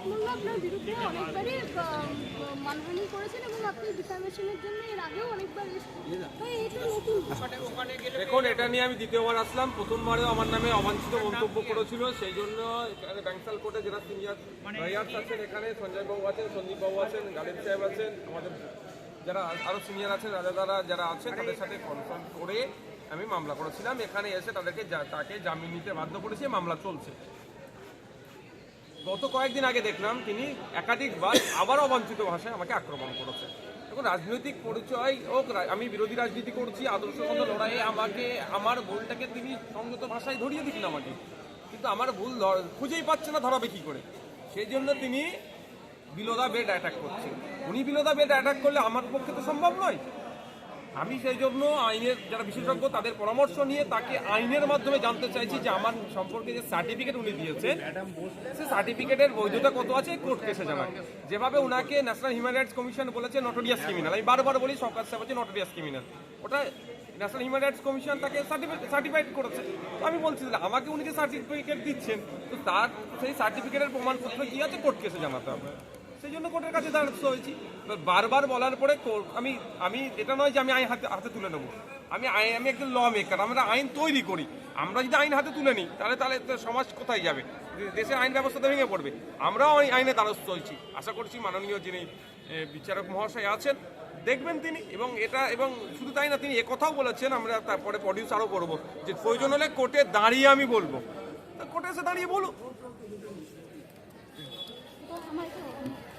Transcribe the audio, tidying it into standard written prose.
অভিষেক মল্ল আপনার বিরুদ্ধে অনেকবারই মানহানি করেছেন এবং আপনি ডিফামেশনের জন্য এর আগেও অনেকবার এসেছেন, তো এটা নতুন। দেখুন, এটা নিয়ে আমি দ্বিতীয়বার আসলাম। প্রথমবারেও আমার নামে অবাঞ্ছিত মন্তব্য করেছিল, সেই জন্য এখানে ব্যাংসাল কোর্টে যারা সিনিয়র লয়ার্স আছেন, এখানে সঞ্জয় বাবু আছেন, সন্দীপ বাবু আছেন, গালিব সাহেব আছেন, আমাদের যারা আরও সিনিয়র আছেন, রাজাদারা যারা আছেন, তাদের সাথে কনসাল্ট করে আমি মামলা করেছিলাম। এখানে এসে তাকে জামিন নিতে বাধ্য করেছি, মামলা চলছে। গত কয়েকদিন আগে দেখলাম তিনি একাধিকবার আবার অবাঞ্ছিত ভাষায় আমাকে আক্রমণ করেছে। এখন রাজনৈতিক পরিচয় হোক, আমি বিরোধী রাজনীতি করছি, আদর্শগত লড়াইয়ে আমাকে আমার ভুলটাকে তিনি সংযত ভাষায় ধরিয়ে দিচ্ছেন আমাকে, কিন্তু আমার ভুল খুঁজেই পাচ্ছে না, ধরাবে কী করে। সেই জন্য তিনি বিলো দ্য বেল্ট অ্যাটাক করছেন। উনি বিলো দ্য বেল্ট অ্যাটাক করলে আমার পক্ষে তো সম্ভব নয়। আমি সেই জন্য আইনের যারা বিশেষজ্ঞ তাদের পরামর্শ নিয়ে তাকে আইনের মাধ্যমে জানতে চাইছি যে আমার সম্পর্কে যে সার্টিফিকেট উনি দিয়েছেন সে সার্টিফিকেটের বৈধতা কত আছে, কোর্ট কেসে জানান। যেভাবে উনাকে ন্যাশনাল হিউম্যান রাইটস কমিশন বলেছে নটোরিয়াস ক্রিমিনাল, আমি বারবার বলি সরকার সাহেব হচ্ছে নটোরিয়াস ক্রিমিনাল, ওটা ন্যাশনাল হিউম্যান রাইটস কমিশন তাকে সার্টিফাইড করেছে। তো আমি বলছি আমাকে উনি যে সার্টিফিকেট দিচ্ছেন, তো তার সেই সার্টিফিকেটের প্রমাণপত্র কি আছে কোর্ট কেসে জানাতে হবে। সেই জন্য কোর্টের কাছে দ্বারস্থ হয়েছি। বারবার বলার পরে আমি এটা নয় যে আমি আইন হাতে তুলে নেবো। আমি একজন ল মেকার, আমরা আইন তৈরি করি। আমরা যদি আইন হাতে তুলে নিই তাহলে সমাজ কোথায় যাবে, দেশের আইন ব্যবস্থাটা ভেঙে পড়বে। আমরাও আইনে দ্বারস্থ হয়েছি। আশা করছি মাননীয় যিনি বিচারক মহাশয় আছেন দেখবেন তিনি, এবং শুধু তাই না, তিনি একথাও বলেছেন, আমরা তারপরে প্রডিউস আরও করবো যে প্রয়োজন হলে কোর্টে দাঁড়িয়ে আমি বলবো। কোর্টে এসে দাঁড়িয়ে বলুক।